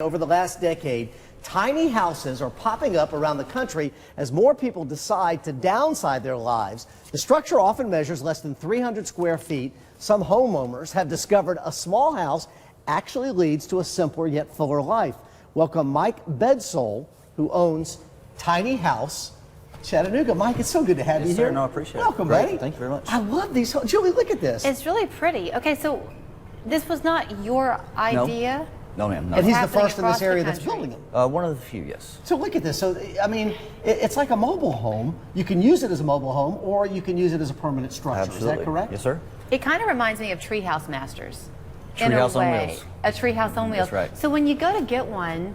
Over the last decade, tiny houses are popping up around the country as more people decide to downsize their lives. The structure often measures less than 300 square feet. Some homeowners have discovered a small house actually leads to a simpler yet fuller life. Welcome Mike Bedsole, who owns Tiny House Chattanooga. Mike, it's so good to have you here. No, I appreciate it. Welcome, Great. buddy. Thank you very much. I love these homes. Julie, look at this. It's really pretty. Okay, so this was not your idea? No, ma'am. No. And he's the happening first in this across the area that's country. building them. One of the few, yes. So look at this. So, I mean, it's like a mobile home. You can use it as a mobile home, or you can use it as a permanent structure. Absolutely. Is that correct? Yes, sir. It kind of reminds me of Treehouse Masters. In Treehouse a on way. wheels. A treehouse on wheels. That's right. So when you go to get one,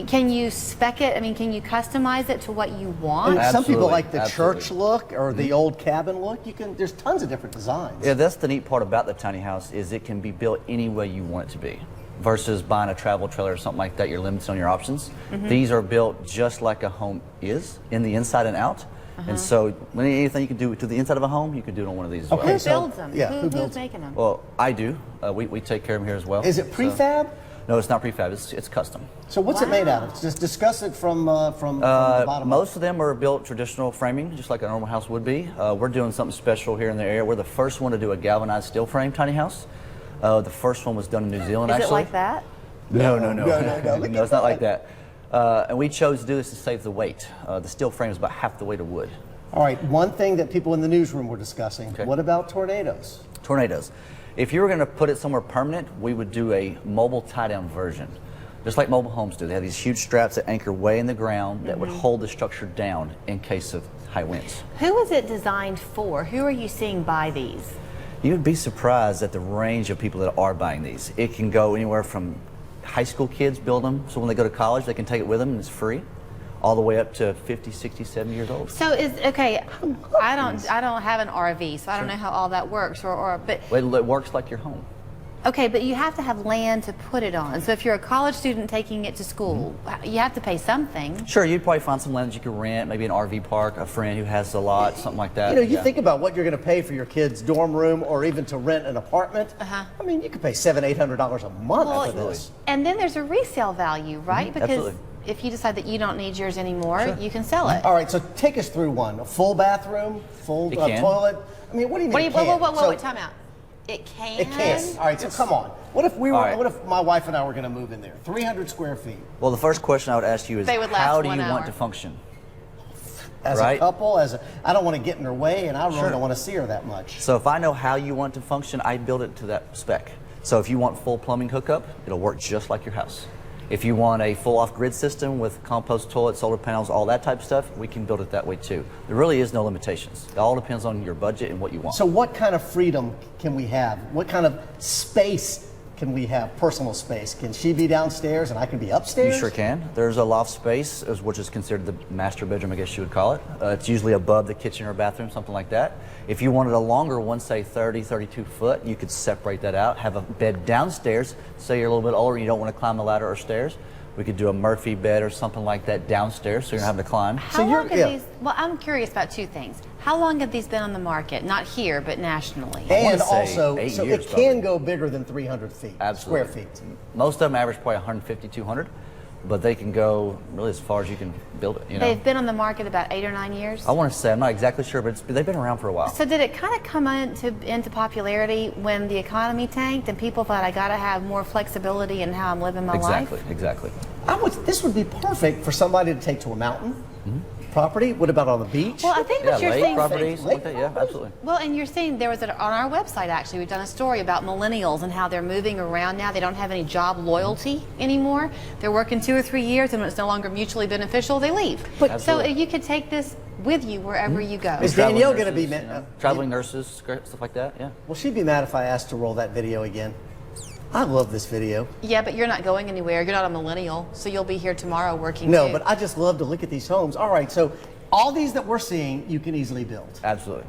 can you spec it? I mean, can you customize it to what you want? And some people Absolutely. like the Absolutely. church look or the old cabin look. There's tons of different designs. Yeah, that's the neat part about the tiny house is it can be built any way you want it to be. Versus buying a travel trailer or something like that, you're limited on your options. These are built just like a home is, in the inside and out. And so anything you can do to the inside of a home, you can do it on one of these as well. Okay. Who so- builds them? yeah, who Who's builds making them? Well, I do. We take care of them here as well. Is it prefab? No, it's not prefab. It's custom. So what's it made out of? Just discuss it from the bottom. Most of them are built traditional framing, just like a normal house would be. We're doing something special here in the area. We're the first one to do a galvanized steel frame tiny house. The first one was done in New Zealand, Is actually. it like that? No. No, look No, at it's not like that. And we chose to do this to save the weight. The steel frame is about half the weight of wood. All right, one thing that people in the newsroom were discussing. Okay. What about tornadoes? Tornadoes. If you were going to put it somewhere permanent, we would do a mobile tie-down version. Just like mobile homes do. They have these huge straps that anchor way in the ground that would hold the structure down in case of high winds. Who is it designed for? Who are you seeing buy these? You'd be surprised at the range of people that are buying these. It can go anywhere from high school kids build them, so when they go to college, they can take it with them and it's free, all the way up to 50, 60, 70 years old. So I don't have an RV, so I don't know how all that works. But Well, it works like your home. okay, but you have to have land to put it on. So if you're a college student taking it to school, you have to pay something. Sure, you'd probably find some land that you could rent, maybe an RV park, a friend who has a lot, something like that. You know, you Yeah. think about what you're going to pay for your kid's dorm room or even to rent an apartment. I mean, you could pay $700-800 a month for this. And then there's a resale value, right? Because absolutely. if you decide that you don't need yours anymore, you can sell it. All right, so take us through one. A full bathroom, full It can. toilet. I mean, what do you mean? Wait, it can? wait, time out. It can? It can. All right, so come on. What if we were? All right. What if my wife and I were going to move in there? 300 square feet. Well, the first question I would ask you is, They would last how do you 1 hour. want to function? As Right. a couple, I don't want to get in her way, and I really don't want to see her that much. So if I know how you want to function, I build it to that spec. So if you want full plumbing hookup, it'll work just like your house. If you want a full off-grid system with compost toilet, solar panels, all that type of stuff, we can build it that way too. There really is no limitations. It all depends on your budget and what you want. So what kind of freedom can we have? What kind of space can we have? Personal space? Can she be downstairs and I can be upstairs? You sure can. There's a loft space, which is considered the master bedroom, I guess you would call it. It's usually above the kitchen or bathroom, something like that. If you wanted a longer one, say 30, 32 foot, you could separate that out, have a bed downstairs. Say you're a little bit older and you don't want to climb a ladder or stairs. We could do a Murphy bed or something like that downstairs so you're not having to climb. How long have these, well, I'm curious about two things. How long have these been on the market? Not here, but nationally. And wanna say also, 8 so years it probably. can go bigger than 300 feet, Absolutely. square feet. Most of them average probably 150, 200, but they can go really as far as you can build it. You know? They've been on the market about 8 or 9 years. I want to say, I'm not exactly sure, but they've been around for a while. So did it kind of come into popularity when the economy tanked and people thought I got to have more flexibility in how I'm living my life? Exactly. This would be perfect for somebody to take to a mountain property. What about on the beach? Well, I think Yeah, what you're lake saying. properties, Lake like that, yeah, absolutely. Well, and you're saying there was on our website actually, we've done a story about millennials and how they're moving around now. They don't have any job loyalty anymore. They're working 2 or 3 years, and when it's no longer mutually beneficial, they leave. So Absolutely. you could take this with you wherever you go. Is Traveling Danielle going to be? nurses, you know, traveling nurses, stuff like that, yeah. Will she be mad if I asked to roll that video again? I love this video. Yeah, but you're not going anywhere. You're not a millennial, so you'll be here tomorrow working. No, too. but I just love to look at these homes. All right, so all these that we're seing, you can easily build. Absolutely.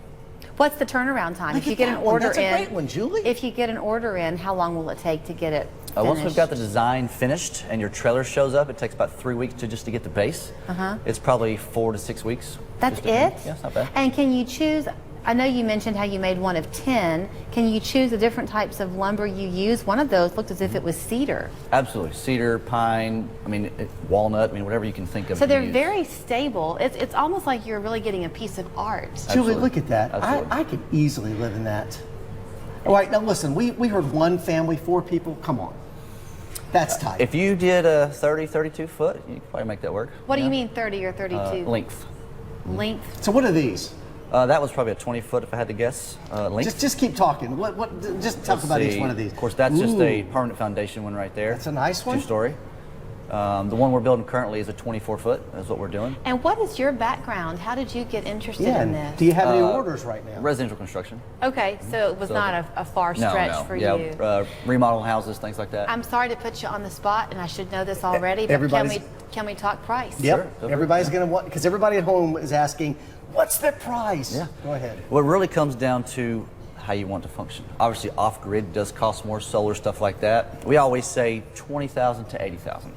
What's the turnaround time? Look If you at get an that one. order That's a in, great one, Julie. If you get an order in, how long will it take to get it finished? Once we've got the design finished and your trailer shows up, it takes about 3 weeks just to get the base. It's probably 4 to 6 weeks. That's just it? to- Yeah, it's not bad. And can you choose? I know you mentioned how you made one of 10. Can you choose the different types of lumber you use? One of those looked as if it was cedar. Absolutely. Cedar, pine, walnut, whatever you can think of. So they're use. very stable. It's almost like you're really getting a piece of art. Julie, look at that. Absolutely. I could easily live in that. All right, now listen, we heard one family, 4 people. Come on. That's tight. If you did a 30, 32 foot, you could probably make that work. What do you mean 30 or 32? Length. Length? So what are these? That was probably a 20 foot if I had to guess. Length. Just keep talking. Just talk about each one of these. Of course, that's just a permanent foundation one right there. That's a nice one. 2-story. The one we're building currently is a 24 foot. Is what we're doing. And what is your background? How did you get interested Yeah, in and this? do you have any orders right now? Residential construction. Okay, so it was not a far stretch for you. Remodel houses, things like that. I'm sorry to put you on the spot, and I should know this already, but can we talk price? Yep. Sure. Everybody's going to want, because everybody at home is asking, what's the price? Yeah. Go ahead. What really comes down to how you want to function. Obviously, off-grid does cost more, solar, stuff like that. We always say 20,000 to 80,000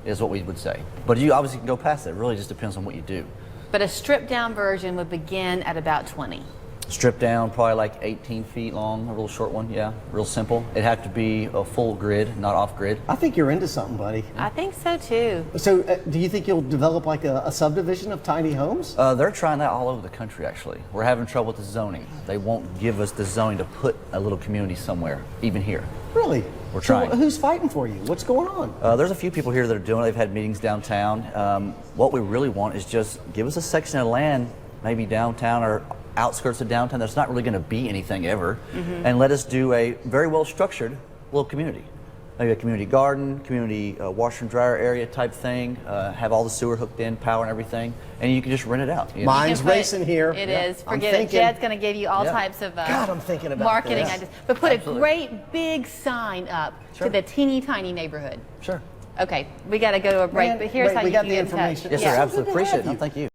is what we would say. But you obviously can go past that. It really just depends on what you do. But a stripped-down version would begin at about 20. Stripped down, probably like 18 feet long, a real short one, yeah, real simple. It'd have to be a full grid, not off-grid. I think you're into something, buddy. I think so too. So do you think you'll develop like a subdivision of tiny homes? They're trying that all over the country, actually. We're having trouble with the zoning. They won't give us the zoning to put a little community somewhere, even here. Really? We're trying. So who's fighting for you? What's going on? There's a few people here that are doing it. They've had meetings downtown. What we really want is just give us a section of land, maybe downtown or outskirts of downtown, that's not really going to be anything ever, and let us do a very well structured little community. Maybe a community garden, community washer and dryer area type thing, have all the sewer hooked in, power and everything, and you can just rent it out. You know? Mine's racing here. It is. Forget it. Jed's going to give you all types of God, I'm thinking about marketing this. ideas. But put Absolutely. a great big sign up Sure. to the teeny tiny neighborhood. Sure. Okay, we got to go to a break, Man, but here's wait, how we you got can the get in touch. information. Yes, Yeah. sir. So Absolutely. good to Appreciate have it. No, you. thank you.